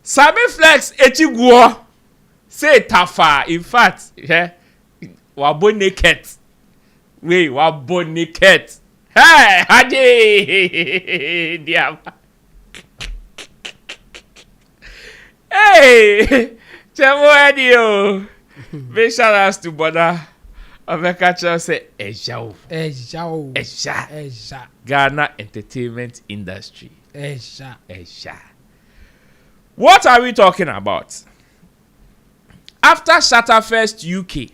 Sammy Flex echiguo say tafa. In fact, yeah, wabo naked. Wait, wabo naked. Hey, Haji, diaba. Hey, Chemo Edio. Big shout outs to Boda. Ovekacha say Ejao. Ghana entertainment industry. Eja. What are we talking about? After Shatterfest UK,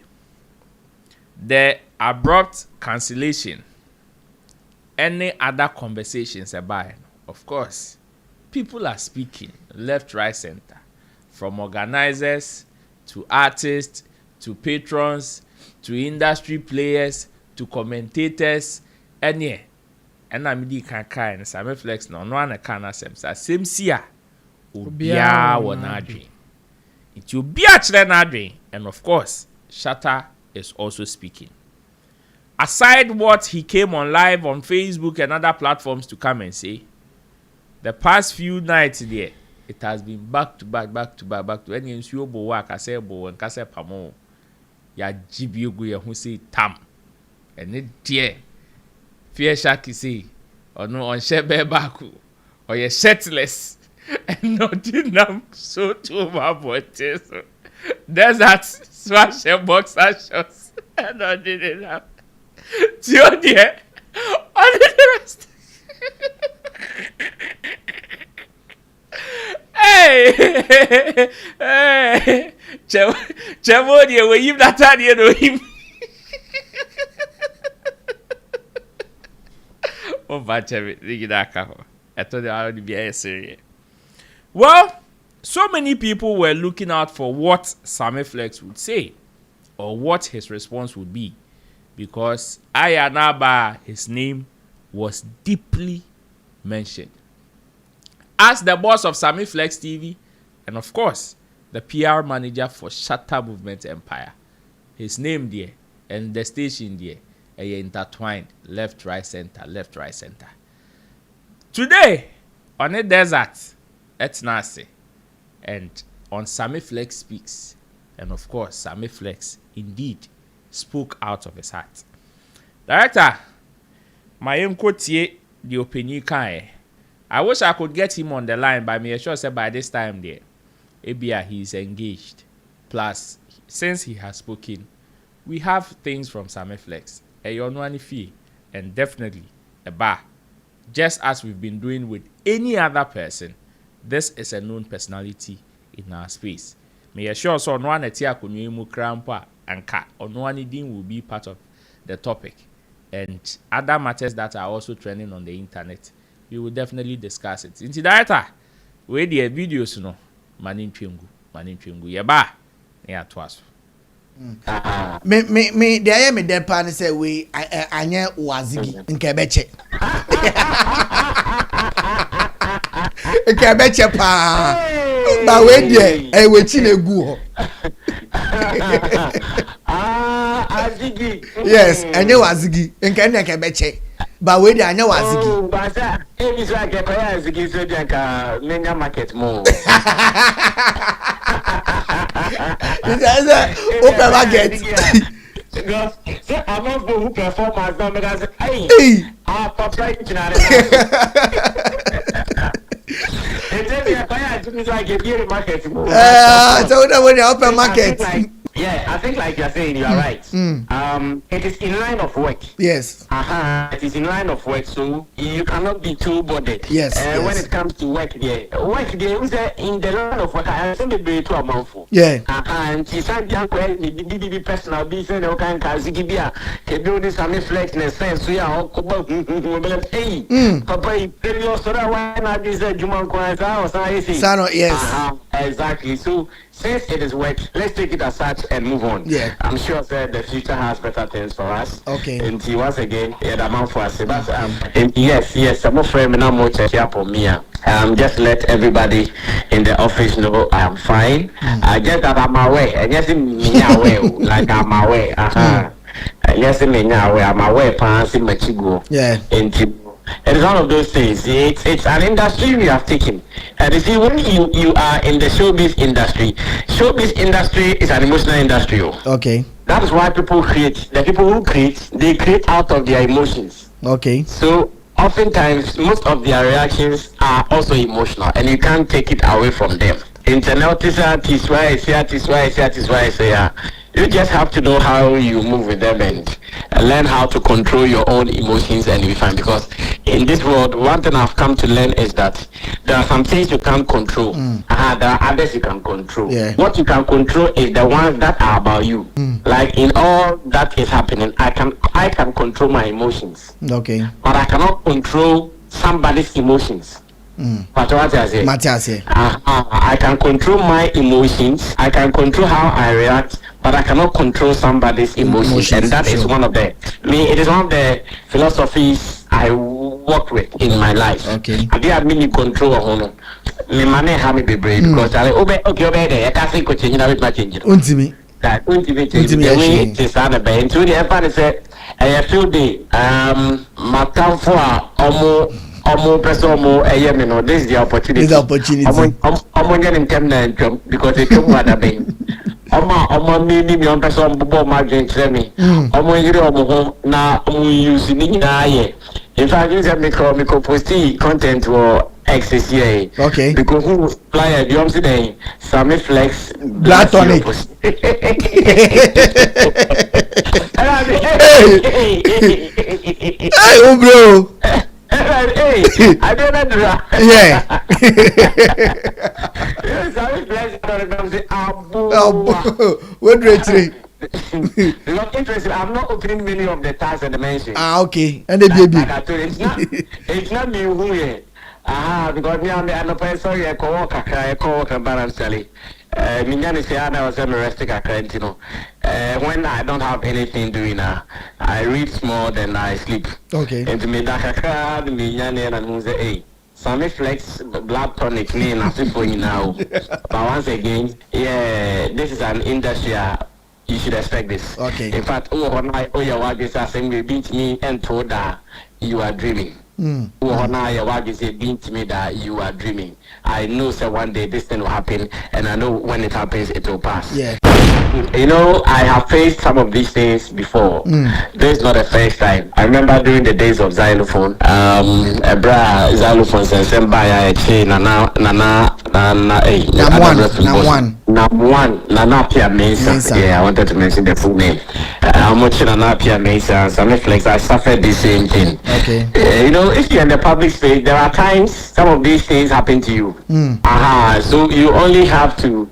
the abrupt cancellation, any other conversations about, of course, people are speaking left, right, center, from organizers to artists to patrons to industry players to commentators, and I'm the kind of Sammy Flex no one can same sia Ubia Wanadri. It will be actually, and of course, Shatter is also speaking. Aside what he came on live on Facebook and other platforms to come and say, the past few nights there, it has been back to back. When you see Obo Kasebo and Kasepamo, ya Jibiugu ya who say tam, and it dear fear shaki say, or no on Shebe Baku, or you're shirtless. And nothing so too much. There's that smash and boxer shots. And I didn't have. Tio dear, on the rest. Hey, Chemo dear, we him that time you know him. Oh, but I thought I would be a serious. Well, so many people were looking out for what Sammy Flex would say or what his response would be, because Ayanaba, his name, was deeply mentioned as the boss of Sammy Flex TV and, of course, the PR manager for Shatter Movement Empire. His name there and the station there are intertwined, left, right, center. Today, on a desert, Etnase, and on Sammy Flex Speaks, and of course, Sammy Flex indeed spoke out of his heart. Director, my tie the opinion kai. I wish I could get him on the line, but me sure say by this time there, Abia he's engaged. Plus, since he has spoken, we have things from Sammy Flex, a Yonwani fee, and definitely a bar. Just as we've been doing with any other person, this is a known personality in our space. May assure so no one etia kunyimu krampa and ka on one din will be part of the topic, and other matters that are also trending on the internet. We will definitely discuss it. Inti data we the videos no manin twingu yeba ya twaso. Me the I am in that pan say we anya wazigi nkebeche. Nkebeche pa. Ba we die e we chi na gu ho. Azigi. Yes, anya wazigi nkebeche. Ba we die anya wazigi. Oh, basa e bi so akekoya azigi so dia ka menya market mo. It's open market. So I'm not going to perform as long as hey, papa, it's like a beer market. So that when you open market. Yeah, I think like you're saying, you are right. It is in line of work. Yes. It is in line of work, so you cannot be too bothered. Yes. When it comes to work there, in the line of work, I think it'll be too amountful. Yeah. And she said, the personal business, no kind of Zigibia, can do this, Sammy Flex, and sense, we are all hey, Papa, you so that why not this Juman Kwanza or Sano, yes. Exactly. So, since it is work, let's take it as such and move on. Yeah. I'm sure that the future has better things for us. Okay. And once again, the amount for us. But yes, I'm afraid I'm not much here for me. Just let everybody in the office know I am fine. I just that I'm away. And yes, me away, like I'm away. Yes, me away. I'm away. Passing my chigo. Yeah. And it is one of those things. It's an industry we have taken. And you see, when you are in the showbiz industry is an emotional industry. Okay. That is why people create. The people who create, they create out of their emotions. Okay. So oftentimes, most of their reactions are also emotional, and you can't take it away from them. Internet is why I say, you just have to know how you move with them and learn how to control your own emotions, and you'll be fine. Because in this world, one thing I've come to learn is that there are some things you can't control. There are others you can control. Yeah. What you can control is the ones that are about you. Like in all that is happening, I can control my emotions. Okay. But I cannot control somebody's emotions. But what I say? Matthias. I can control my emotions. I can control how I react, but I cannot control somebody's emotions. And that is one of the it is one of the philosophies I work with in my life. Okay. I didn't mean control or me money have me be brave because I okay, I can't say coaching with my change. Untimi. That ultimate the way it is on the bench. To the fan said, I feel the matam for Omo person mo this is the opportunity. Omo in term because they come with a baby. Omo me on person bobo my drink me. Omo yiri omo na use ni na ye. In fact, you said me post content for XCCA. Okay. Because who flyer you today? Sammy Flex Black tonic. Hey, oh bro. Hey, I don't know. Yeah. Sammy Flex don't say what rate? Because interesting, I'm not opening many of the tags and the mentions. Okay. And the baby. It's not me who here. Because me I'm a person I co-work balance Sally. Minyani say I was arrested when I don't have anything doing I read small then I sleep. Okay. And to me that Minyani and who say hey. Sammy Flex Black tonic name as people now. But once again, yeah, this is an industry. You should expect this. Okay. In fact, your wife is saying you beat me and told that you are dreaming. Your wife is beat me that you are dreaming. I know that one day this thing will happen, and I know when it happens, it will pass. Yeah. You know, I have faced some of these things before. This is not the first time. I remember during the days of xylophone, a bra xylophone says, "Sembaya chain Nana Pia Mesa." Yeah, I wanted to mention the full name. I'm watching Nana Pia Mesa, Sammy Flex. I suffered the same thing. Okay. You know, if you're in the public space, there are times some of these things happen to you. So you only have to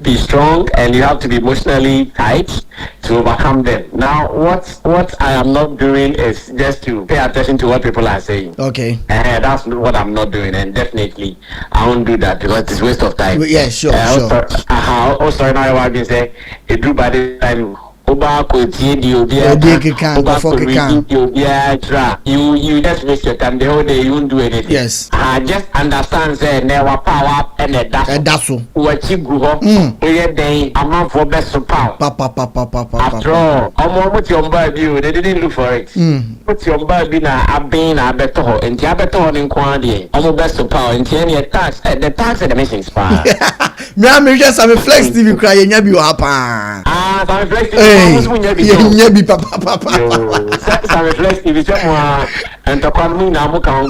be strong and you have to be emotionally tight to overcome them. Now, what I am not doing is just to pay attention to what people are saying. Okay. That's what I'm not doing, and definitely I won't do that because it's waste of time. Yeah, sure. Also, now I can say it do by the time. You just waste your time the whole day. You won't do anything. Yes. I just understand that never power and that's so. What you go I'm not for best of power. After all, I'm with your baby. They didn't look for it. Put your baby now. I've been a better and the better in quantity. I'm best of power and any tax at the tax at the missing spa. Me, I'm just a flex TV crying. You happen. Sammy Flex TV.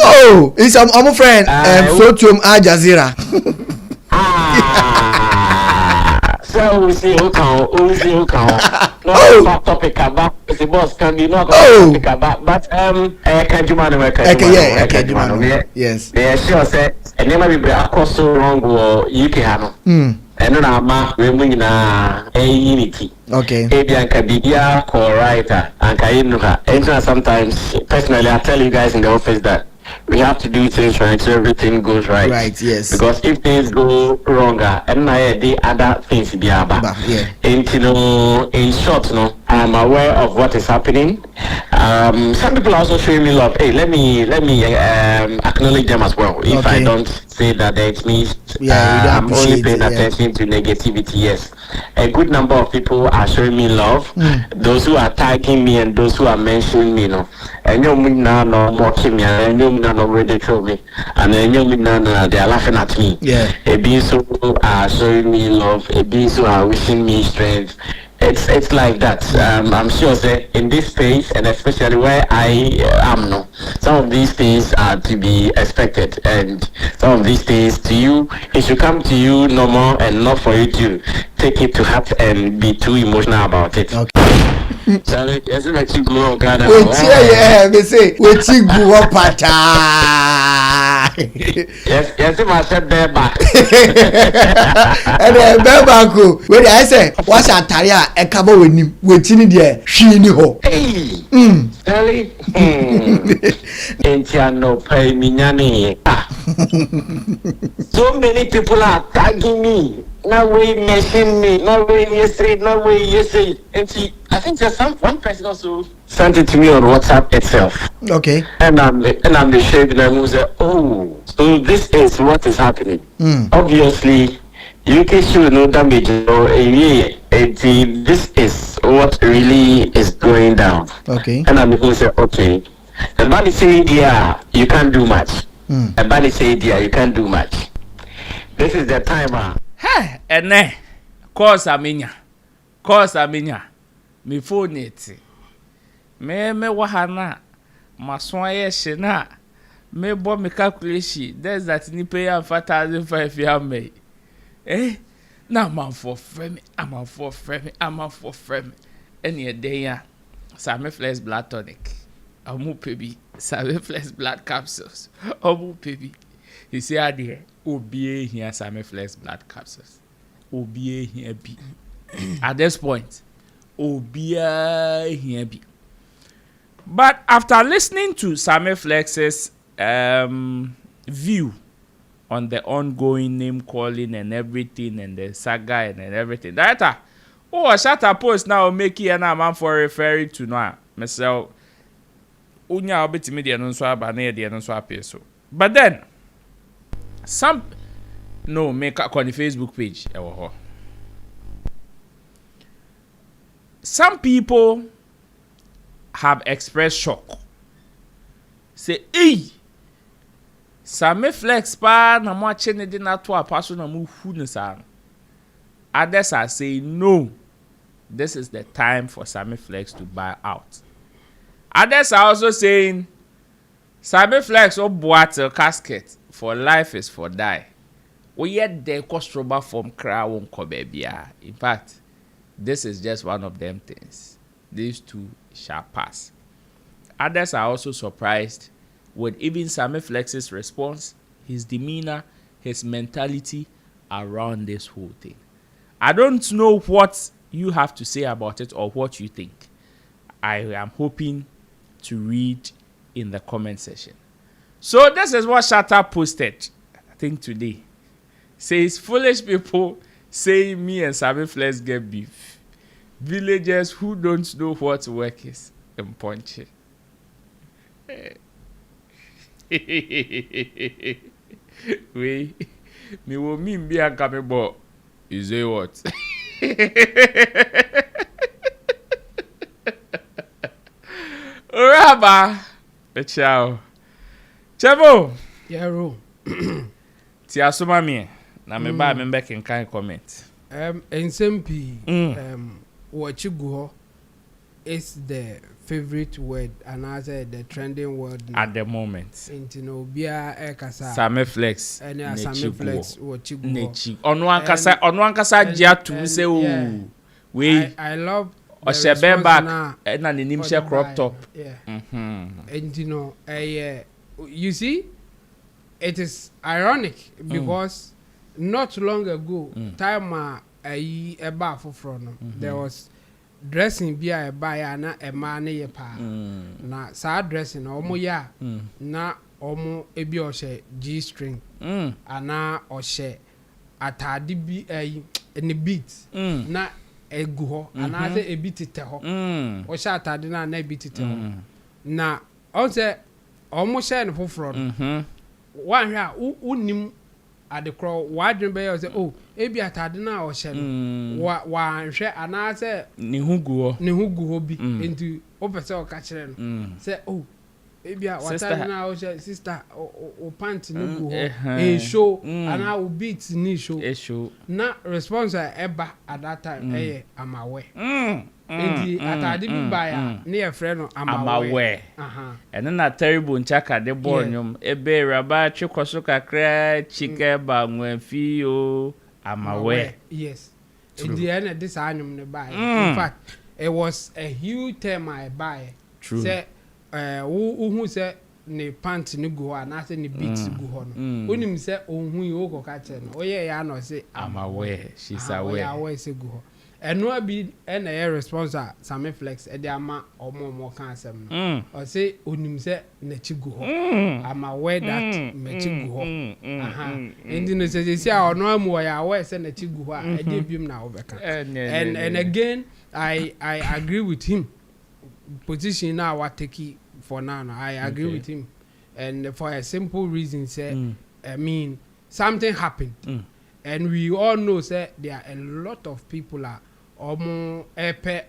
Oh, it's a friend. Photo Al Jazeera. So we see who can. No topic about the boss can be not topic about, but yes. They sure said and never be across so wrong or UK. And then I'm unity. Okay. Kabia co-writer and Kainuka. And sometimes, personally, I tell you guys in the office that we have to do things right so everything goes right. Right, yes. Because if things go wronger, and the other things be about. Yeah. And in short, I'm aware of what is happening. Some people are also showing me love. Hey, let me acknowledge them as well. If I don't say that it means Yeah, you don't I'm only appreciate paying it, yeah. attention to negativity. Yes, a good number of people are showing me love. Those who are tagging me and those who are mentioning me, and you now no mocking me, and you now no ready to me, and then you now they are laughing at me. Yeah. A beings who are showing me love, a beings who are wishing me strength. It's like that. I'm sure that in this space, and especially where I am, no, some of these things are to be expected, and some of these things to you, it should come to you normal, and not for you to take it to heart and be too emotional about it. Okay. Charlie, yes, it makes you go, God. Yeah, they say we go pata. Yes, it must have there back. And then banku when I say what's atare a e ka ba wenim wetini de hwi ni ho. Hey. Charlie. No pay me nyani. So many people are tagging me. No way messing me. No way you say. No way you say. And see, I think there's one person also sent it to me on WhatsApp itself. Okay. And I'm the shaking and who said, oh, so this is what is happening. Obviously, you can show no damage or this is what really is going down. Okay. And I'm who said, okay. The body say, yeah, you can't do much. The body say, yeah, you can't do much. This is the timer. Hey, ene. Course aminya. Me phone it. Me wahana. Maswaye shena. Me bo me calculation. There's that ni pay am 4,500 ya me. Na man for frame. I'm on for frame. Any day ya. Sammy Flex blood tonic. Omu pebi. Sammy Flex blood capsules. Omu pebi. He say adie. Obie here Sammy Flex blood capsules. Obie here be. At this point, Obie here be. But after listening to Sammy Flex's view on the ongoing name calling and everything and the saga and everything, that a shatter post now make it an amount for referring to now. Myself, unya obiti media no so aba na de no so apeso. But then make on the Facebook page. Some people have expressed shock. Say, hey, Sammy Flex pa na mo ache ne de na to apaso na mo hu ne sa. Others are saying no. This is the time for Sammy Flex to buy out. Others are also saying Sammy Flex or boate casket for life is for die. We yet the cost from cry won't come baby. In fact, this is just one of them things. These two shall pass. Others are also surprised with even Sammy Flex's response, his demeanor, his mentality around this whole thing. I don't know what you have to say about it or what you think. I am hoping to read in the comment section. So this is what Shatter posted, I think today. Says foolish people say me and Sammy Flex get beef. Villagers who don't know what work is and punch it. Wait, me will mean be a coming but you say what? Uraba, ciao. Chavo. Yeah, ro. Ti asoma me na me ba me back in kind comment. SMP what you go is the favorite word and as the trending word now. At the moment. Intino bia ekasa. Sammy Flex. And Sammy Flex what you go. Nechi. Onu ankasa gia to say oh. We I love Oshebe back na the name share crop top. Yeah. And you know, you see, it is ironic because not long ago, time a bar for front, there was dressing be a buyer na a man a pa. Na sad dressing omo ya na omo ebi oshe G string ana oshe atade bi any beats na egu ho ana say ebi tete ho oshe atade na ebi tete ho na on say omo share no for front one hia unim at the crow why didn't be say oh ebi atade na o hye no wa nhwe ana say ne hugu ho bi into o pese o ka kire no say oh ebi atade na o hye sister o pant no gu ho show ana o beat ni show na response eba at that time am aware enti atade bi ba ya na ye frɛ no am aware and na terrible nchaka de ball nyom ebe raba twekɔso kakra chike ba nwanfi o am aware yes in the end this anyum ne ba in fact it was a huge term I buy say who say ne pant ne go na say ne beats go ho no onim say ohun yi o ko ka che no oye ya no say am aware she's aware aware say go ho eno abi na e response Sammy Flex e dey ama omo kan asem no o say onim say na chi go ho am aware that me chi go ho indi no say a ono amu ya aware say na chi go ho e dey bim na obeka and again I agree with him position now what take for now I agree with him and for a simple reason say I mean something happened and we all know say there are a lot of people are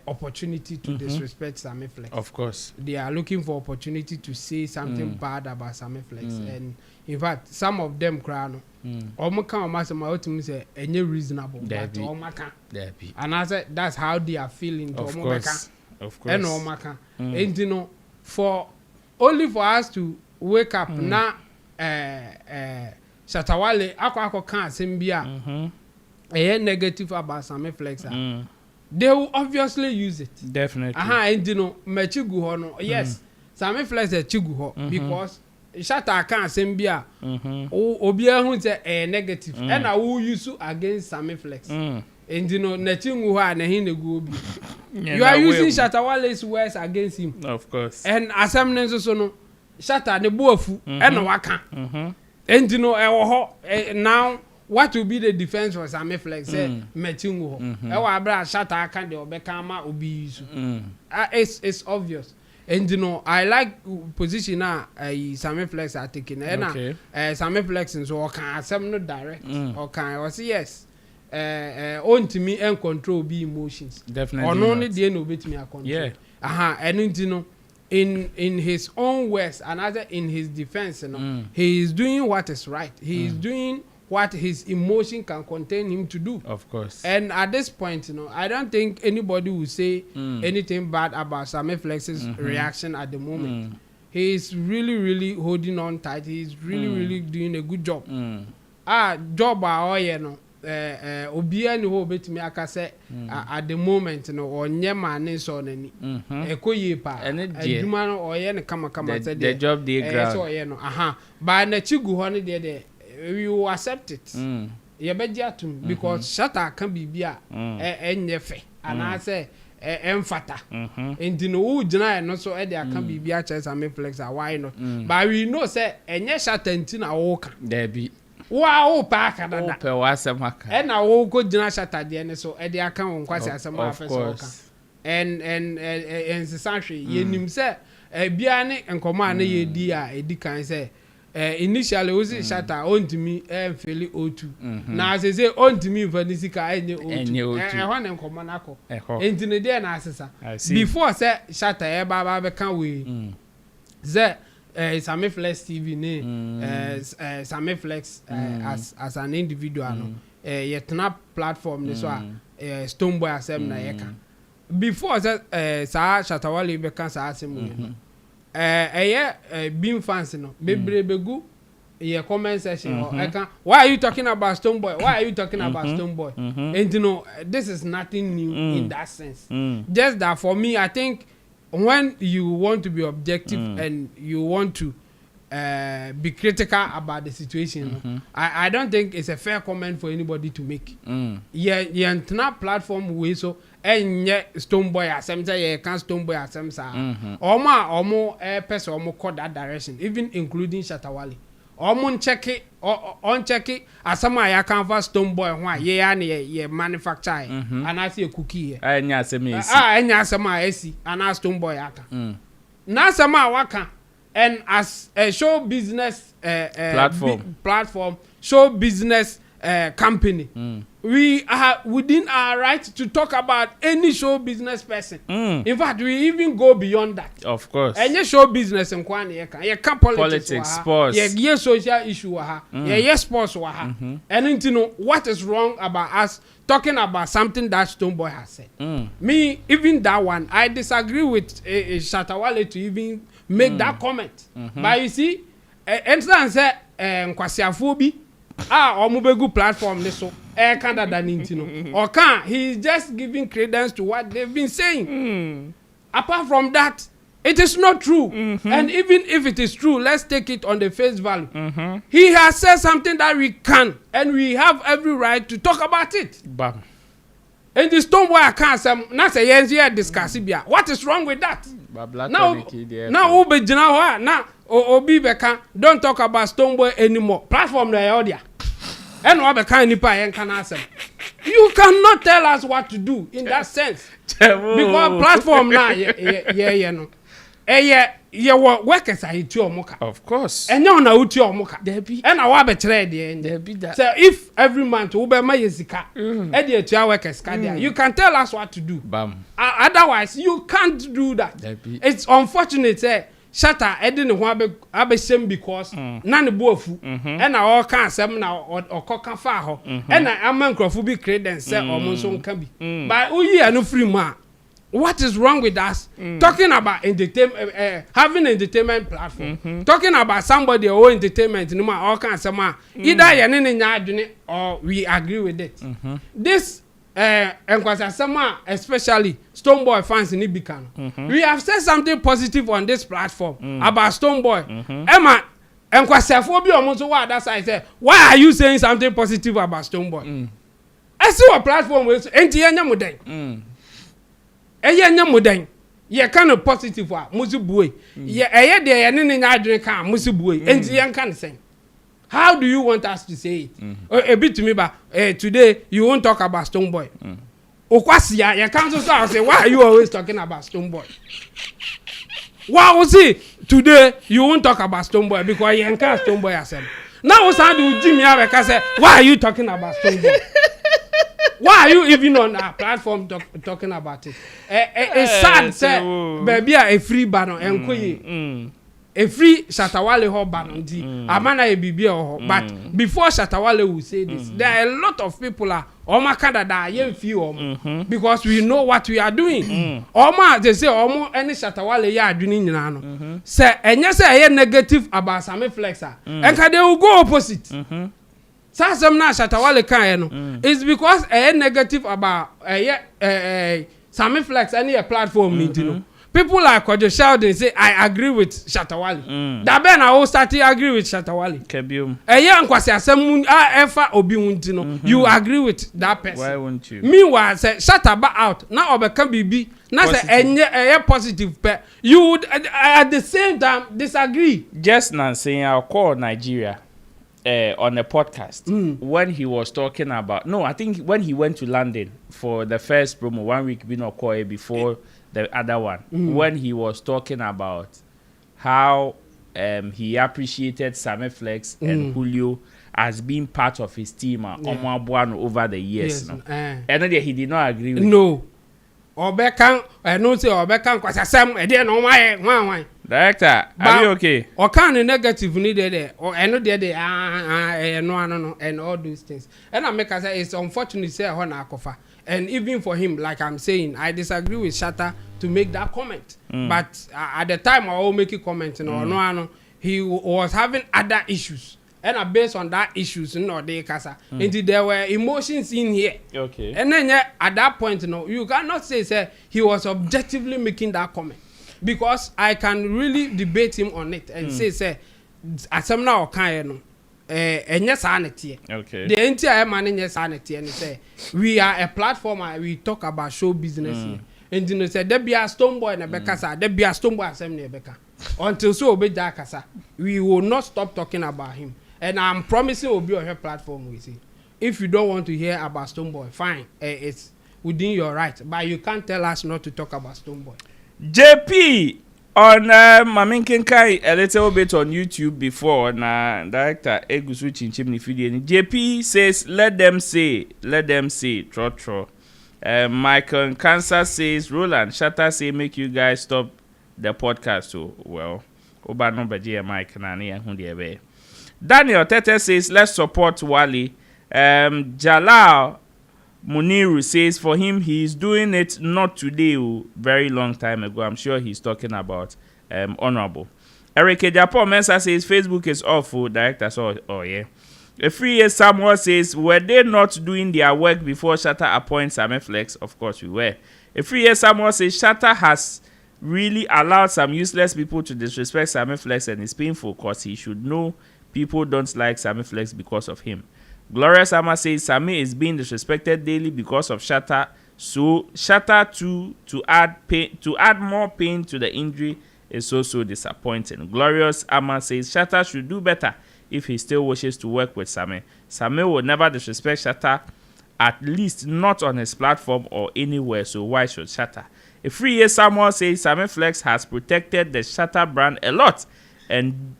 opportunity to disrespect Sammy Flex. Of course. They are looking for opportunity to say something bad about Sammy Flex. And in fact, some of them cry no. Say any reasonable, but and I said that's how they are feeling. Of course. And and you know, for only for us to wake up now, Shatawale ako can't sembia. Negative about Sammy Flex. They will obviously use it. Definitely. And you know, mechigu ho no. Yes, Sammy Flex e chigu ho because Shata can sembia. Obi ehun say negative. And I will use against Sammy Flex. And you know, nechingu ho na hin egu obi. You are using Shatawale's words against him. Of course. And asem so no Shata ne boafu e no waka. And you know, now what will be the defense for Sammy Flex? Metingu ho. E wa bra Shata kan de obeka ma obi isu. It's obvious. And you know, I like position na Sammy Flex are taking. And Sammy Flex so can asem no direct. Or can or say yes. Own to me and control be emotions. Definitely. Or only the no bit me a control. Yeah. And you know, in his own words, another in his defense, you know, he is doing what is right. He is doing what his emotion can contain him to do. Of course. And at this point, you know, I don't think anybody will say anything bad about Sammy Flex's reaction at the moment. He is really, really holding on tight. He is really, really doing a good job. Job you know. Obia ni ho betimi aka say at the moment no onye mane so nani ekoye pa aduma no oye ne kama say the job dey ground so oye no ba na chigu ho ne de we will accept it ye beji atum because Shata kan bibia enye fe ana say emfata enti no wo gina no so e de aka bibia che Sammy Flex why not but we know say enye Shata enti na wo ka there be wow pa Canada pe wasemaka and na wo go gina Shata de ne so e de aka won kwase asema afeso ka and sanhwe yenim say bia ne nkoma na ye di a edi kan say initially was Shata ontimi feli O2 na say ontimi vanisika enye O2 ho ne nkoma na ko entine de na asesa before say Shata e baba be kan we ze Sammy Flex TV ne Sammy Flex as an individual no yetna platform ne so Stonebwoy asem na yeka before say sa Shatawale be kan sa asem no beam fans no bebrebegu ye comment section why are you talking about Stonebwoy? Why are you talking about Stonebwoy? And you know, this is nothing new in that sense. Just that for me, I think when you want to be objective and you want to be critical about the situation, I don't think it's a fair comment for anybody to make. Yeah, platform way so and Stonebwoy asem say ye can Stonebwoy asem sa. Omo person omo call that direction, even including Shatawale. Omo check it asama ya can for Stonebwoy ho ye ya ne ye manufacture and I see a cookie anya asem esi anya asema esi and Stonebwoy aka na asema waka and as a show business platform show business company. We are within our right to talk about any show business person. In fact, we even go beyond that. Of course. Any show business in Kwani, you can politics, sports, yeah, social issue, yeah, sports, and you know what is wrong about us talking about something that Stonebwoy has said. Me, even that one, I disagree with Shatawale to even make that comment. But you see, instance, Kwasiafobi. Omubegu platform so Canada Nintino. Or can he's just giving credence to what they've been saying. Apart from that, it is not true. And even if it is true, let's take it on the face value. He has said something that we can, and we have every right to talk about it. Bam. And the Stonebwoy I can't say not say yes discuss it. What is wrong with that? Now Ubejina now Obi Beka don't talk about Stonebwoy anymore. Platform the audio. And what kind of can answer? You cannot tell us what to do in that sense. Because platform now, yeah, no. Yeah, workers are it your mocha. Of course. And you know your mocha. And I want to trade the so if every month Uber Mayesika, and your workers you can tell us what to do. Bam. Otherwise, you can't do that. It's unfortunate. Shatter Edin Abesem because none bofu and all can some now or coca faho and I am microphobic credence or monson can be. But we are no free man. What is wrong with us? Talking about entertainment, having entertainment platform, talking about somebody or entertainment, no matter all kinds of man. Either you're or we agree with it. This and especially Stonebwoy fans in Ibikano. We have said something positive on this platform about Stonebwoy. Emma and Kwasiafobi almost what that's I said. Why are you saying something positive about Stonebwoy? I see a platform with Entianya Mudeng. Enya Mudeng. Ye kind of positive wa Musubue. Ye aye de ya drink can Musubue. Entiyan can say. How do you want us to say it? A bit to me, but today you won't talk about Stonebwoy. Okwasia, your council say, why are you always talking about Stonebwoy? Why was it today you won't talk about Stonebwoy because you can't Stonebwoy yourself? Now, what's do Jimmy say, why are you talking about Stonebwoy? Why are you even on our platform talking about it? It's sad, say, baby, a free banner and a free Shatawale ho banonti amana e bibia ho but before Shatawale will say this there are a lot of people are oma Canada yen few because we know what we are doing oma they say omo any Shatawale ya adwini nyina no say enye say negative about Sammy Flex and they will go opposite some na Shatawale kan no it's because negative about Sammy Flex any a platform you people like Kojo Sheldon say I agree with Shatawale. That ben I will start to agree with Shatawale. Kebium. Nkwasi asem efa obi wunti no. You agree with that person. Why won't you? Meanwhile say Shataba out. Now obeka bibi. Now say enye positive pe. You would at the same time disagree. Just now saying I'll call Nigeria on a podcast when he was talking about I think when he went to London for the first promo 1 week before the other one when he was talking about how he appreciated Sammy Flex and Julio as being part of his team over the years. And then he did not agree with no. Obekan no say Obekan kwasasem e dey no why. Director, are you okay? Or can negative need there or no there no and all those things. And I make us say it's unfortunate say na akofa. And even for him, like I'm saying, I disagree with Shatta to make that comment. But at the time I will make a comment, he was having other issues. And based on that issues, and there were emotions in here. Okay. And then at that point, you cannot say he was objectively making that comment. Because I can really debate him on it and say, as some now kind sanity. Okay. The entire man sanity and say we are a platform we talk about show business here. And you know say there be a Stonebwoy na bekasa, there be a Stonebwoy asem na beka. Until so obe jakasa, we will not stop talking about him. And I'm promising we'll be on her platform we see. If you don't want to hear about Stonebwoy, fine. It's within your right, but you can't tell us not to talk about Stonebwoy. JP On Mamin Kinkai a little bit on YouTube before director Egusu Chinchimni video. JP says let them say tro. Michael Kansas says Roland Shatter say make you guys stop the podcast. So well Oba no beje Mike na ne hu de be. Daniel Tete says let's support Wally. Jalal Muniru says for him he's doing it not today, very long time ago. I'm sure he's talking about Honorable. Eric Japan Mensa says Facebook is awful. Director oh yeah. A 3 year Samuel says were they not doing their work before Shatter appoints Sammy Flex? Of course we were. A 3 year Samuel says Shatter has really allowed some useless people to disrespect Sammy Flex and it's painful because he should know people don't like Sammy Flex because of him. Glorious Amma says Sammy is being disrespected daily because of Shatter. So Shatter to add more pain to the injury is so disappointing. Glorious Amma says Shatter should do better if he still wishes to work with Sammy. Sammy will never disrespect Shatter, at least not on his platform or anywhere, so why should Shatter? A 3 year Samuel says Sammy Flex has protected the Shatter brand a lot and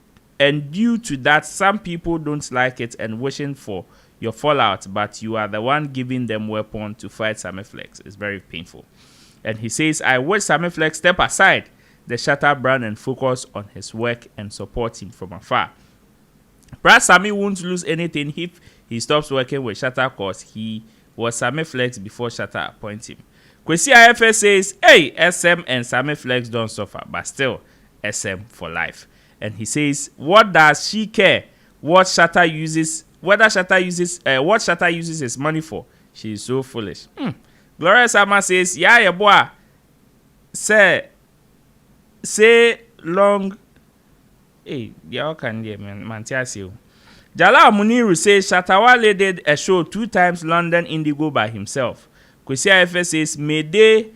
due to that, some people don't like it and wishing for your fallout, but you are the one giving them weapon to fight Sammy Flex. It's very painful. And he says, I wish Sammy Flex step aside the Shatter brand and focus on his work and support him from afar. Perhaps Sammy won't lose anything if he stops working with Shatter because he was Sammy Flex before Shatter appointed him. Kwesi IFS says, hey, SM and Sammy Flex don't suffer, but still SM for life. And he says, what does she care what Shatter uses his money for? She is so foolish. Gloria Sama says, yeah, boy. Say long. Hey, y'all can hear man. Jalal Muniru says Shatawale did a show 2 times London Indigo by himself. Kwesi IFS says, maybe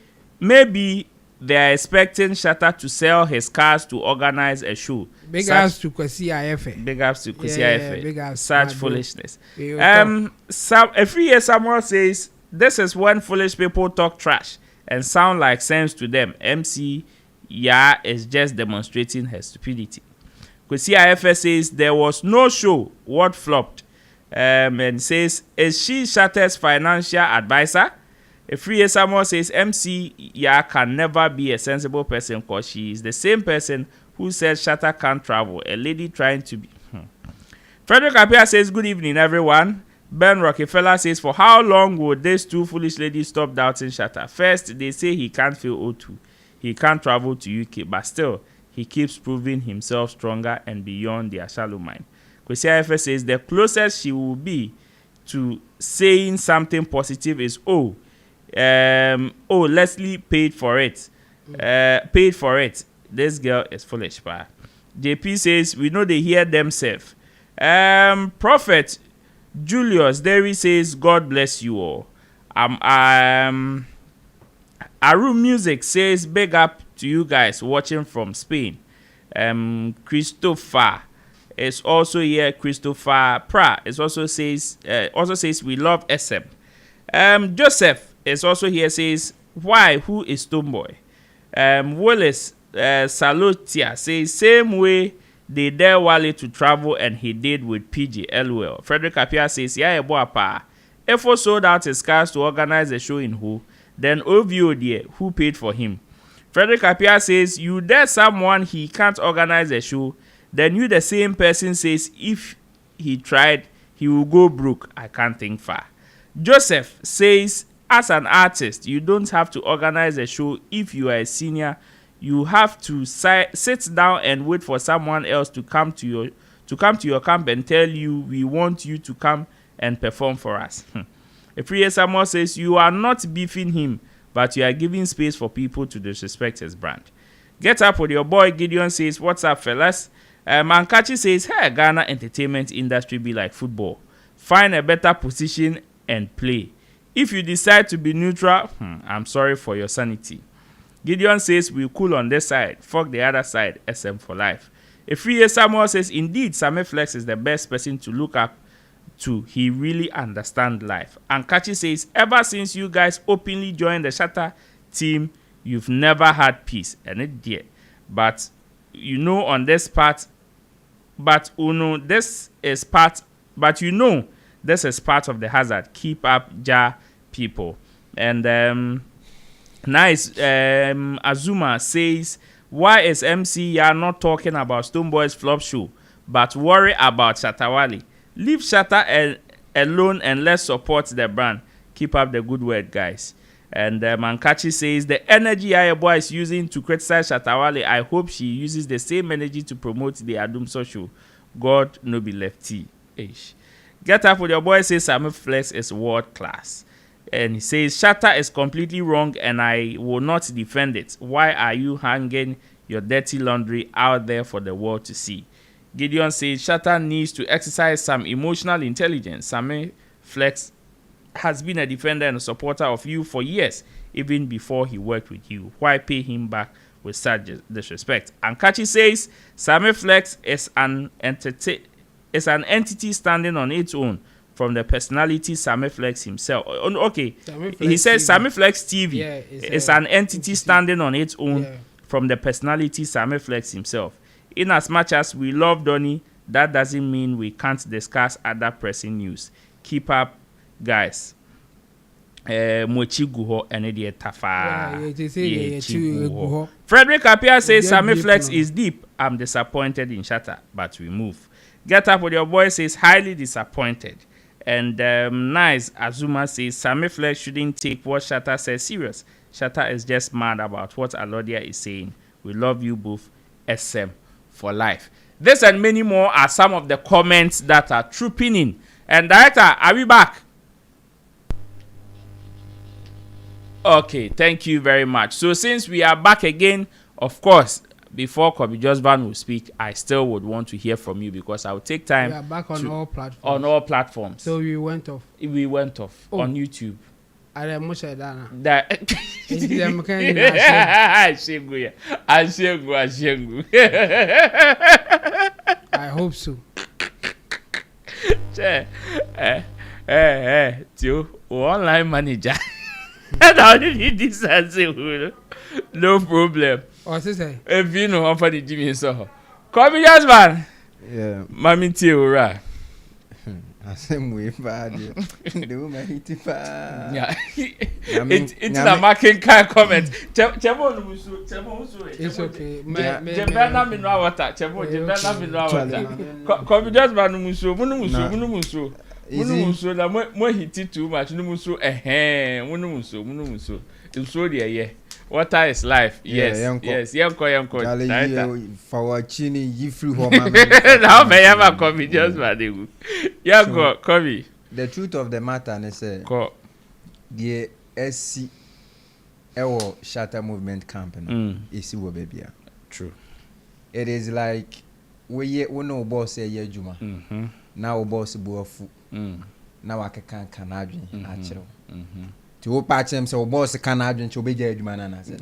they are expecting Shatter to sell his cars to organize a show. Big ups to Kwesi IFA. Big ups to Kwesi IFA. Big ups. Such foolishness. Every year someone says, this is when foolish people talk trash and sound like sense to them. MC is just demonstrating her stupidity. Kwesi IFA says, there was no show. What flopped? And says, is she Shatter's financial advisor? A 3 year Samuel says MC can never be a sensible person because she is the same person who said Shatter can't travel. A lady trying to be. Frederick Apia says good evening everyone. Ben Rockefeller says for how long would these 2 foolish ladies stop doubting Shatter? First they say he can't feel O2. He can't travel to UK, but still he keeps proving himself stronger and beyond their shallow mind. Kwesi IFS says the closest she will be to saying something positive is Leslie paid for it. This girl is foolish, pa. JP says we know they hear themselves. Prophet Julius Derry says God bless you all. Aru Music says big up to you guys watching from Spain. Christopher is also here. Christopher Pra is also says we love SM. Joseph is also here, says why who is Stonebwoy? Willis Salutia says same way they dare Wally to travel and he did with PG LOL. Frederick Apia says yeah boy pa. Efo sold out his cars to organize a show in Who, then OVO there who paid for him. Frederick Apia says you dare someone he can't organize a show, then you the same person says if he tried he will go broke. I can't think far. Joseph says as an artist, you don't have to organize a show. If you are a senior, you have to sit down and wait for someone else to come to your camp and tell you we want you to come and perform for us. A prayer someone says you are not beefing him, but you are giving space for people to disrespect his brand. Get up with your boy. Gideon says, what's up, fellas? Mankachi says, hey, Ghana entertainment industry be like football. Find a better position and play. If you decide to be neutral, I'm sorry for your sanity. Gideon says, we'll cool on this side. Fuck the other side. SM for life. A 3 year Samuel says, indeed, Sammy Flex is the best person to look up to. He really understands life. And Kachi says, ever since you guys openly joined the Shatter team, you've never had peace. And it did. But you know on this part, but this is part of the hazard. Keep up, Ja people. And nice. Azuma says, why is MC Yah not talking about Stonebwoy's flop show, but worry about Shatawale? Leave Shatta alone and let's support the brand. Keep up the good work, guys. And Mankachi says, the energy Ayeboy is using to criticize Shatawale, I hope she uses the same energy to promote the Adumso show. God no be lefty. Ish. Get up with your boy says Sammy Flex is world class. And he says, Shatta is completely wrong and I will not defend it. Why are you hanging your dirty laundry out there for the world to see? Gideon says, Shatta needs to exercise some emotional intelligence. Sammy Flex has been a defender and a supporter of you for years, even before he worked with you. Why pay him back with such disrespect? And Kachi says, Sammy Flex is an entity standing on its own from the personality Sammy Flex himself. Okay, he says Sammy Flex TV is an entity standing on its own from the personality Sammy Flex himself. In as much as we love Donny, that doesn't mean we can't discuss other pressing news. Keep up, guys. Mochi guho ene die tafa. Frederick Appiah says Sammy Flex is deep. I'm disappointed in Shatta, but we move. Get up with your boy says highly disappointed. And nice Azuma says Sammy Flex shouldn't take what Shatta says serious. Shatta is just mad about what Alodia is saying. We love you both. SM for life. This and many more are some of the comments that are trooping in. And director, are we back? Okay, thank you very much. So since we are back again, of course, before Kobe Josban will speak, I still would want to hear from you because I will take time. We are back on all platforms. On all platforms. So we went off. We went off on YouTube. I hope so. Tio, online manager. No problem. What's he say? If you know how funny Jimmy so. Come here, Jasmine. Yeah. Mami Tio, Same way, bad. The woman hit it. Yeah. It's a marking kind comment. Chemo it's okay. Jebena minwa water. Chemo jebena minwa water. Come just ba no muso. Munuso na mo hit it too much. Munuso munuso. So there water is life. Yes. Yanko. For watching you through home. Now me ever come just ba dey. Yanko, come. The truth of the matter is the SC Ewo Shatta movement campaign is baby. True. It is like we no boss say ye juma. Now boss buafu. Now I can adwin achiro. To wo patch him say boss can adwin to be juma na say.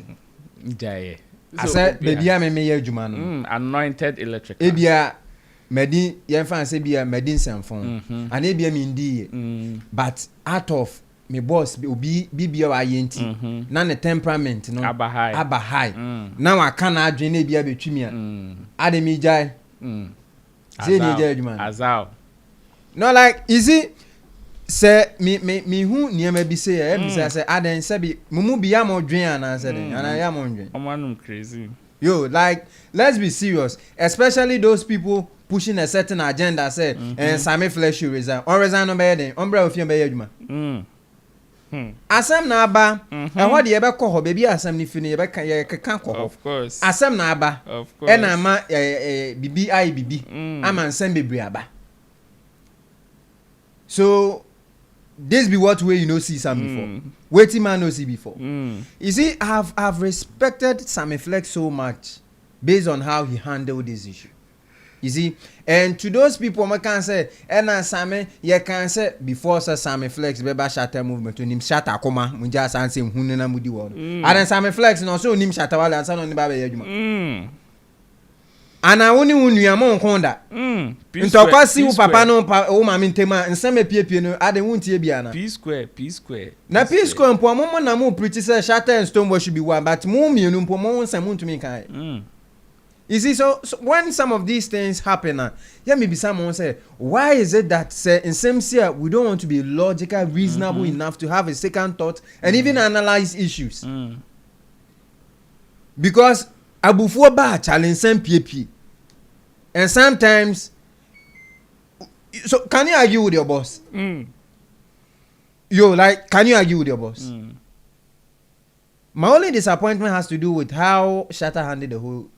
Jaye. I said baby am me ye juma no. Anointed electric. Ebia Medi yen fan say bia Medin Samfon. And ebia me ndi. But out of me boss obi bibia wa yenti na ne temperament no aba high now I can adwin na bia betwimi a ade mi jai ze ni jai adwuma azao no like easy say me hu niam bi say e bi say aden say bi mumu bia mo dwen ana say den ana ya mo dwen omanum crazy yo like let's be serious, especially those people pushing a certain agenda say and Sammy Flex should resign or resign no be den umbrella of you be adwuma asem na aba e ho de ye be ko ho be bi asem ni fini ye be kan ye kan ko ho of course asem na aba of course e na ma bibi ai bibi ama nsem bebre aba so this be what way you know see Sam before waiting man no see before you see I've respected Sammy Flex so much based on how he handled this issue. You see, and to those people, I can say, and Sammy, you can say before Sammy Flex, Beba Shatta movement, to him Shatta Koma, we just answer him, Hunana Mudi Ward. And then Sammy Flex, and also Nim Shattawala and son on the Baba Yajuma. And I only won you among Honda. Into a see Papa no Oma Mintema and some Piano, I don't want to be Anna. P square. Now, P square and Pomo Namu pretty say Shatta and Stonebwoy should be one, but Mummy and Pomo and Samun to me. You see, so when some of these things happen, maybe someone say, why is it that in some year we don't want to be logical, reasonable enough to have a second thought and even analyze issues? Because abufuo ba challenge some PP, and sometimes, so can you argue with your boss? Can you argue with your boss? My only disappointment has to do with how Shatta handled the whole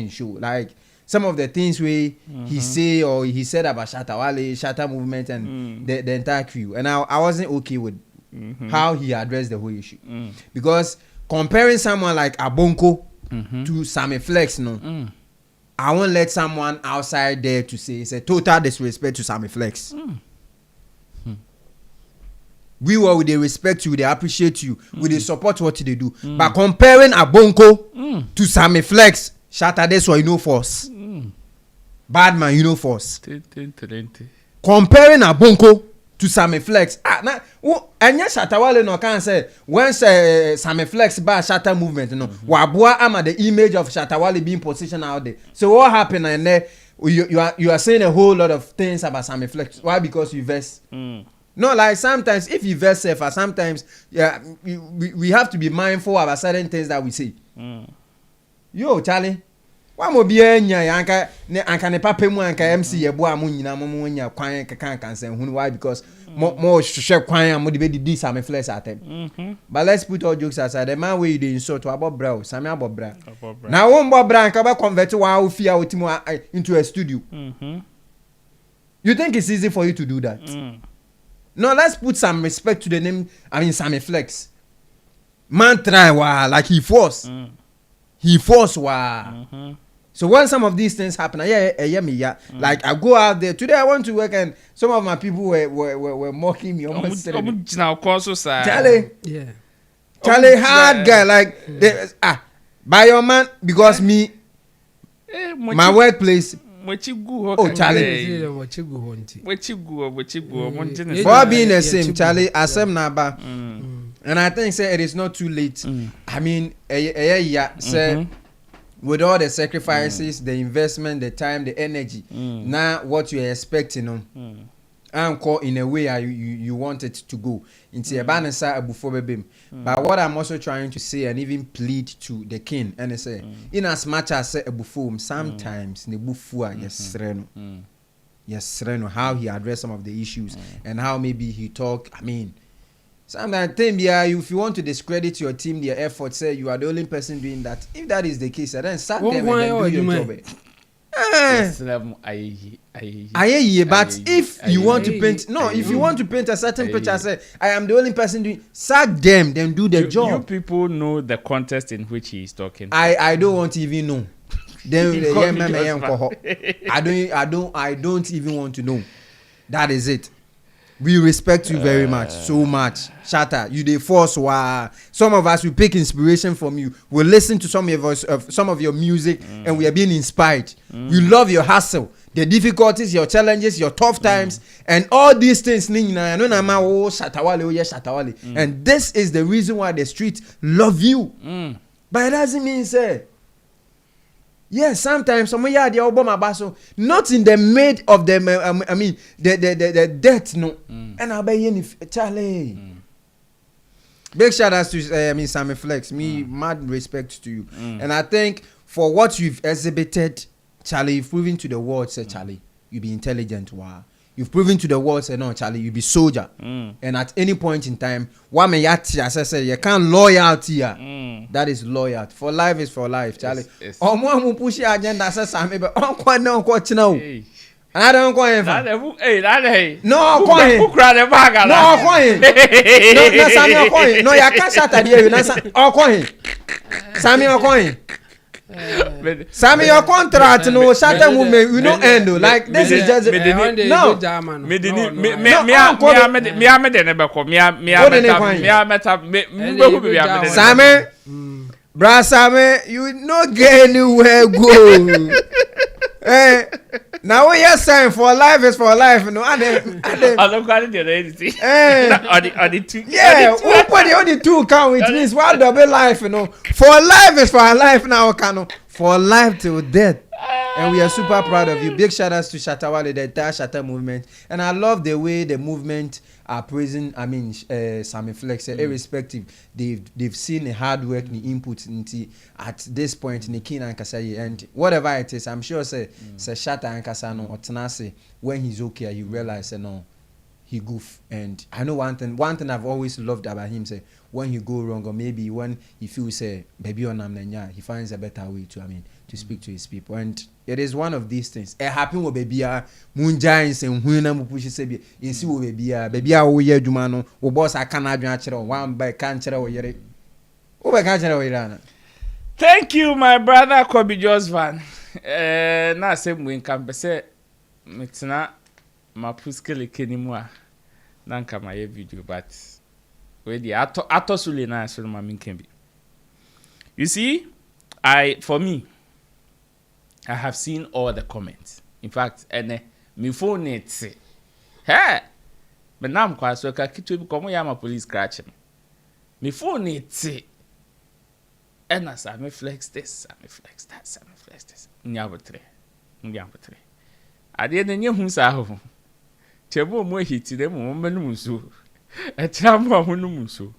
show. Like some of the things he say or he said about Shatta movement and the entire crew. And I wasn't okay with how he addressed the whole issue. Because comparing someone like Abonko to Sammy Flex, I won't let someone outside there to say it's a total disrespect to Sammy Flex. We were with the respect you, they appreciate you, with the support what they do. But comparing Abonko to Sammy Flex, Shatta, that's why you know force. Bad man, you know force. Comparing Abonko to Sammy Flex. And yes, Shatta Wale no can say when Sammy Flex by Shatta movement, Wabua ama the image of Shatta Wale being positioned out there. So what happened and there you are saying a whole lot of things about Sammy Flex. Why? Because you verse. No, like sometimes if you verse safer, sometimes we have to be mindful about certain things that we say. Yo, Charlie, one more be anka ne papa mu anka MC yebo amu nyina mo nya kwan kan say why because more hwehwe kwan am de be di Sammy Flex atem. But let's put all jokes aside. The man wey dey insult about bra, Sammy about bra. Now one more bra anka be convert wa ofia otimo into a studio. You think it's easy for you to do that? No, let's put some respect to the name. Sammy Flex. Man try like he force. He force So when some of these things happen, like I go out there today, I want to work and some of my people were mocking me. Almost Charlie, Charlie, hard guy. Like by your man because me, my workplace. Oh, Charlie. For being the same, Charlie, Asem Naba. And I think say it is not too late. Say with all the sacrifices, the investment, the time, the energy, now what you are expecting encore in a way you want it to go into a balance before baby. But what I'm also trying to say and even plead to the king and say in as much as say before sometimes the bufua yes how he addressed some of the issues and how maybe he talk sometimes if you want to discredit your team, their efforts, say you are the only person doing that. If that is the case, then sack them and then do your job. But if you want to paint, if you want to paint a certain picture, say I am the only person doing. Sack them, then do the job. You people know the context in which he is talking. I don't want to even know. Then I don't even want to know. That is it. We respect you very much, so much. Shatta, you the force. Some of us will pick inspiration from you. We'll listen to some of your music, and we are being inspired. We love your hustle, the difficulties, your challenges, your tough times, and all these things. And this is the reason why the street love you. But it doesn't mean say. Yes, sometimes some the Obama basso, not in the mid of the the death no. And I'll be Charlie. Big shout outs to Sammy Flex. Mad respect to you. And I think for what you've exhibited, Charlie, you've proven to the world, say Charlie, you be intelligent. Wow. You've proven to the world, say no, Charlie, you be soldier. And at any point in time, as I said, you can't loyalty. That is loyalty. For life is for life, Charlie. Omo push your agenda, says Sammy, but no question now. I don't go in. No, coin. Who cried the bag? No, coin. No, Sammy, coin. No, you can't shut at you. Oh, coin. Sammy, coin. Sammy, your contract, no, Shatta movement, we don't end. Like this is just no. Sammy, bra Sammy, you not get anywhere go. Now what you're saying for life is for life, no. I don't got it the two. Yeah, what the only two count, which means one double life, For life is for life now, Kano. for life till death. And we are super proud of you. Big shout outs to Shatawale, the entire Shatta movement. And I love the way the movement are praising, Sammy Flex, irrespective. They've seen the hard work, the input into at this point in the King and Kasaye. And whatever it is, I'm sure say Shatta and Kasano or Tanase, when he's okay, he realize no, he goof. And I know one thing I've always loved about him, say when he go wrong or maybe when he feels say baby on Namnenya, he finds a better way to speak to his people. And it is one of these things. It happen with baby Munja and Wina Mupushi Sebi in see baby o ye Jumano, o boss I can't adventure one by can't or yere. Oh, can't. Thank you, my brother Kobe Josvan. Na same win can be said Metina Mapuskele Kenimwa Nanka my video, but where the Atosuli na so mamin can be. You see, for me, I have seen all the comments. In fact, my phone it's hey, but now I'm quite so kitu become yama police scratching. My phone it's and I Sammy Flex this, Sammy Flex that, Sammy Flex this. Nyabotre. I didn't know who's out. Chebo mo hiti dem mo menumuso. Echamo menumuso.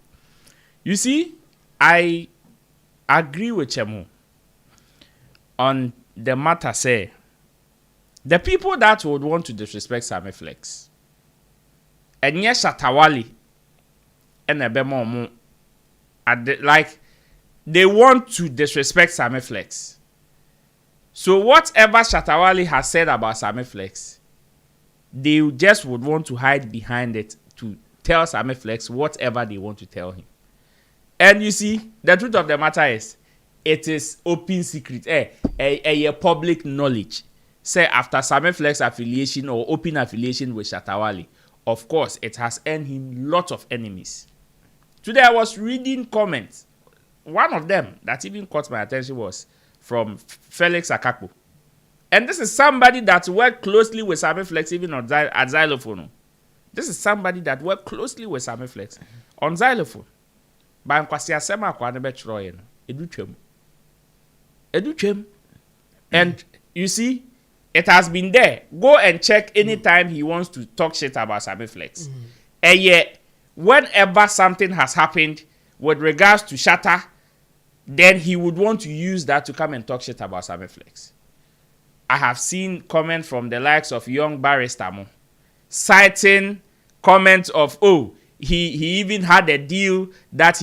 You see, I agree with Chemo on the matter say the people that would want to disrespect Sammy Flex and yes Shatawale and Ebemo like they want to disrespect Sammy Flex. So whatever Shatawale has said about Sammy Flex, they just would want to hide behind it to tell Sammy Flex whatever they want to tell him. And you see, the truth of the matter is, it is open secret, a public knowledge. Say after Sammy Flex affiliation or open affiliation with Shatawale, of course, it has earned him lots of enemies. Today I was reading comments. One of them that even caught my attention was from Felix Akakpo. And this is somebody that worked closely with Sammy Flex even on at xylophone. This is somebody that worked closely with Sammy Flex on xylophone. But Nkwasi Asema kwa nebe chroyen. Educhem. And you see, it has been there. Go and check anytime he wants to talk shit about Sammy Flex. And yet, whenever something has happened with regards to Shatta, then he would want to use that to come and talk shit about Sammy Flex. I have seen comments from the likes of Young Barrister citing comments of, he even had a deal that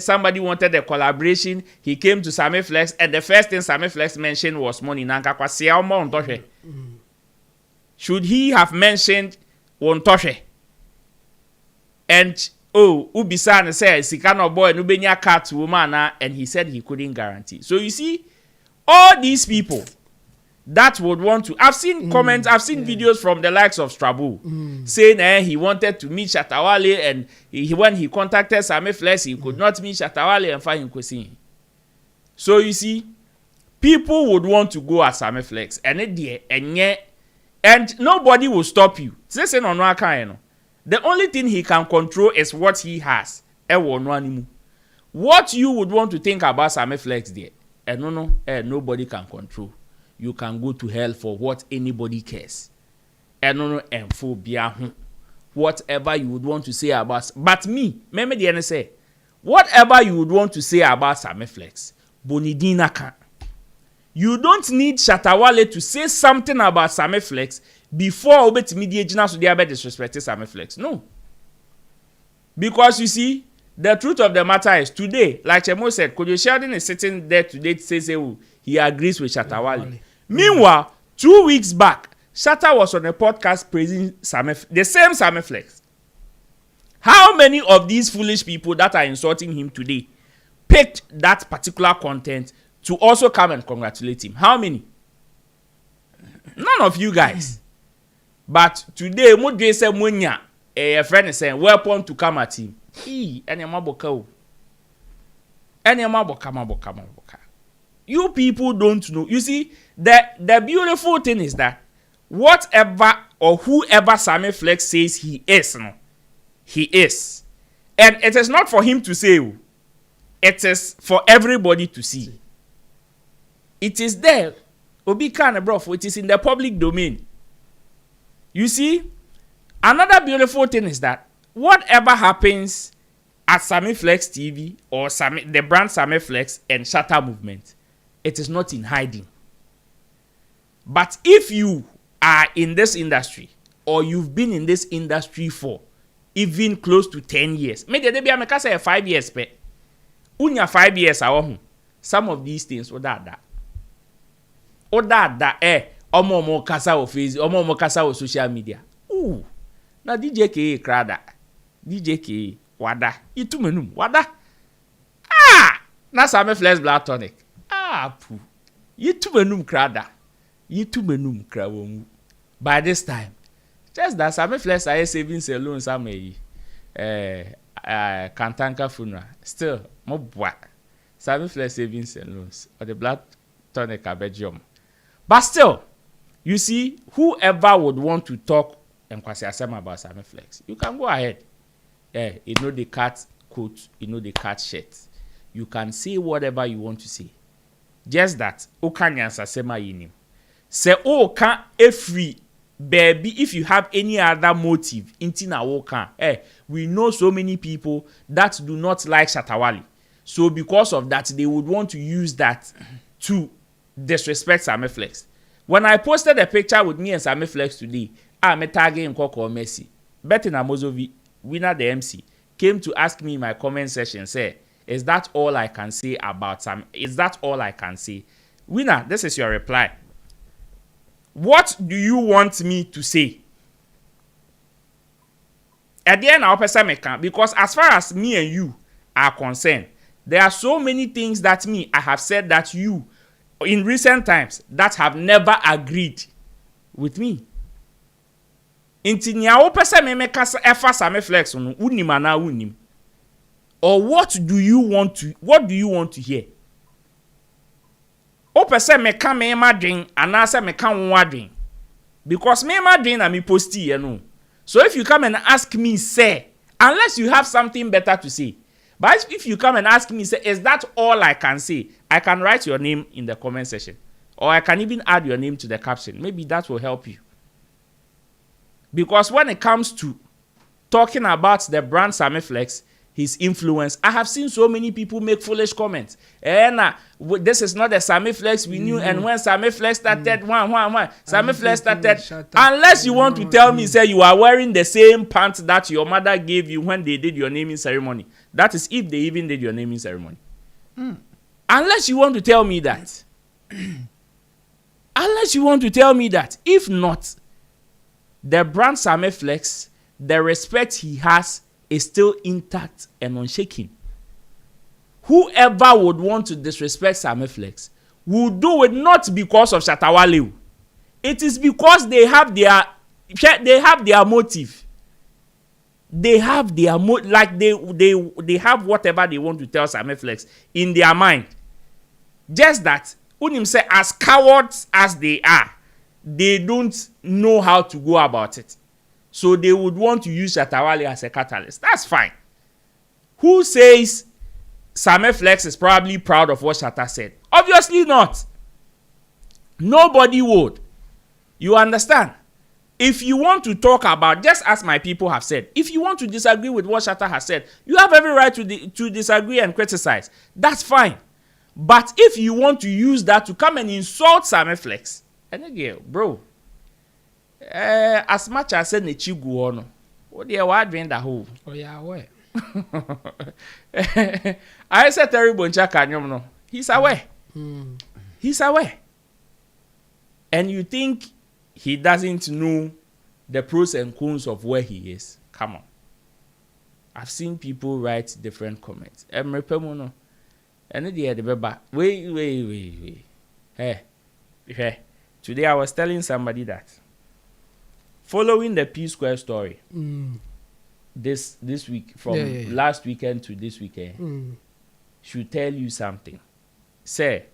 somebody wanted a collaboration. He came to Sammy Flex, and the first thing Sammy Flex mentioned was money. Should he have mentioned Wontoshe? And Ubisan said, Sikano boy, Nubenya cat woman, and he said he couldn't guarantee. So you see, all these people that would want to. I've seen comments, I've seen videos from the likes of Strabu saying he wanted to meet Shatawale, and when he contacted Sammy Flex, he could not meet Shatawale and find him kwesi. So you see, people would want to go at Sammy Flex, and nobody will stop you. The only thing he can control is what he has. What you would want to think about Sammy Flex there, nobody can control. You can go to hell for what anybody cares. Whatever you would want to say about, but me, remember the NSA, whatever you would want to say about Sammy Flex, Bonidina can. You don't need Shatawale to say something about Sammy Flex before Obetimidia Jina so they are disrespecting Sammy Flex. No. Because you see, the truth of the matter is today, like Chemo said, Kojo Sheldon is sitting there today to say he agrees with Shatawale. Meanwhile, 2 weeks back, Shatta was on a podcast praising the same Sammy Flex. How many of these foolish people that are insulting him today picked that particular content to also come and congratulate him? How many? None of you guys. But today, Mudre said, Munya, a friend is saying, welcome to come at him. You people don't know. You see, the beautiful thing is that whatever or whoever Sammy Flex says he is, he is. And it is not for him to say, it is for everybody to see. It is there. Obi kan bro, it is in the public domain. You see, another beautiful thing is that whatever happens at Sammy Flex TV or the brand Sammy Flex and Shatter Movement, it is not in hiding. But if you are in this industry or you've been in this industry for even close to 10 years, maybe they be a say 5 years, pe. Unya 5 years, some of these things, that. Omo kasa o face, omo kasa o social media. Ooh, na DJ K krada, DJ K wada, itu menum wada. Na Sammy Flex Black Tonic. Pu, itu menum krada, itu menum krawomu. By this time, just that Sammy Flex are savings alone some Kantanka funeral. Still, mo boy. Sammy Flex savings and loans or the Black Tonic abejum. But still, you see, whoever would want to talk and kwasi asema about Sammy Flex, you can go ahead. You know the cat coat, you know the cat shirt. You can say whatever you want to say. Just that, okanyansa sema yinim. Say can free, baby, if you have any other motive, intina okan. We know so many people that do not like Shatawale. So because of that, they would want to use that to disrespect Sammy Flex. When I posted a picture with me and Sammy Flex today, I'm tagging Koko Messi. Betty Namozovi, winner the MC, came to ask me in my comment section, say, is that all I can say about Sam? Is that all I can say? Winner, this is your reply. What do you want me to say? At the end, I'll person because as far as me and you are concerned, there are so many things that I have said that you, in recent times, that have never agreed with me. Intinya opese me make efa Sammy Flex no unim ana unim. Or what do you want to hear? Opese me ka me madwen ana se me ka nwadwen. Because me madwen na me posti ye no. So if you come and ask me say, unless you have something better to say, but if you come and ask me say, is that all I can say? I can write your name in the comment section, or I can even add your name to the caption. Maybe that will help you. Because when it comes to talking about the brand Sammy Flex, his influence, I have seen so many people make foolish comments. This is not the Sammy Flex we knew, and when Sammy Flex started, Sammy Flex started. Unless you want to tell me, say you are wearing the same pants that your mother gave you when they did your naming ceremony. That is if they even did your naming ceremony. Unless you want to tell me that. Unless you want to tell me that. If not, the brand Sammy Flex, the respect he has is still intact and unshaken. Whoever would want to disrespect Sammy Flex will do it not because of Shatawale. It is because they have their motive. They have their like they have whatever they want to tell Sammy Flex in their mind. Just that Unim say, as cowards as they are, they don't know how to go about it. So they would want to use Shatawale as a catalyst. That's fine. Who says Sammy Flex is probably proud of what Shatta said? Obviously not. Nobody would. You understand? If you want to talk about, just as my people have said, if you want to disagree with what Shatta has said, you have every right to disagree and criticize. That's fine. But if you want to use that to come and insult Sammy Flex, and again, bro, as much as I said Nechigu ono, what do you want to the whole? Oh yeah, where? I said Terry Bonchaka, no, he's away. He's away. And you think he doesn't know the pros and cons of where he is? Come on. I've seen people write different comments. And the baby. Wait. Hey. Today I was telling somebody that following the P Square story this week, from last weekend to this weekend, should tell you something. Say,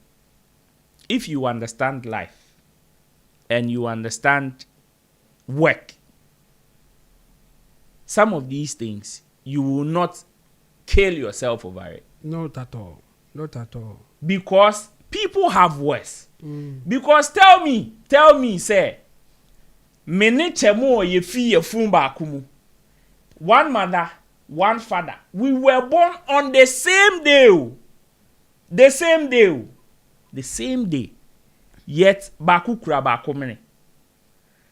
if you understand life and you understand work, some of these things you will not kill yourself over it. Not at all. Not at all. Because people have worse. Because tell me, say, many chemo ye fi ye fumba kumu. One mother, one father. We were born on the same day. The same day. Yet baku kura baku mene.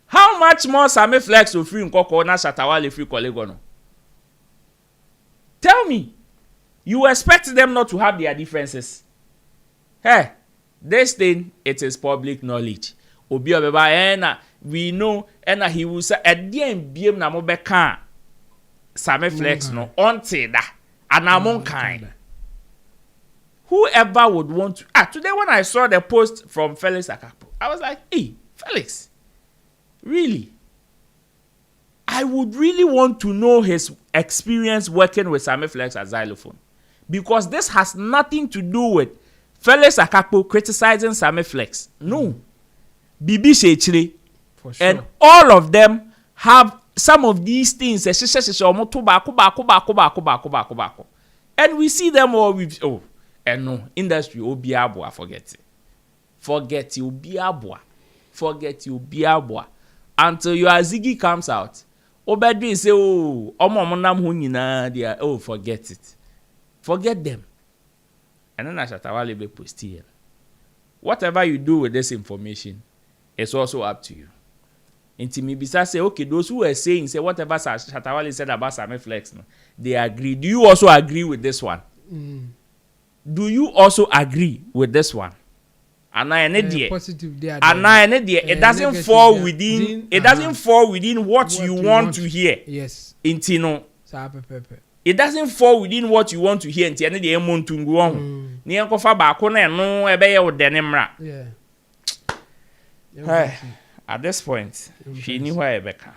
How much more Sammy Flex will free in Koko na Shatawale free Kolegono? Tell me, you expect them not to have their differences? Hey, this thing, it is public knowledge. Obi obeba ena, we know, ena he will say, edien biem na mo beka Sammy Flex no, until that, and among kind. Whoever would want to, today when I saw the post from Felix Akapo, I was like, hey, Felix, really? I would really want to know his experience working with Sammy Flex as xylophone. Because this has nothing to do with Felix Akapo criticizing Sammy Flex. No. Bibi Shechire. For sure. And all of them have some of these things. And we see them all with, and no, industry, Obiabwa, forget it. Forget you, Obiabwa. Until your Ziggy comes out. Obedri say, forget it. Forget them. And then Ashatawale be post here. Whatever you do with this information, it's also up to you. Intimibisa say, okay, those who are saying, say whatever Shatawale said about Sammy Flex, no, they agree. Do you also agree with this one? Do you also agree with this one? And positive, it doesn't fall within. It doesn't fall within what you want to hear. Yes. Intino. It doesn't fall within what you want to hear. Intino the emontungu on. Ni enkofa ba ko na no ebe ye odenemra. Yeah. At this point, she knew where Rebecca.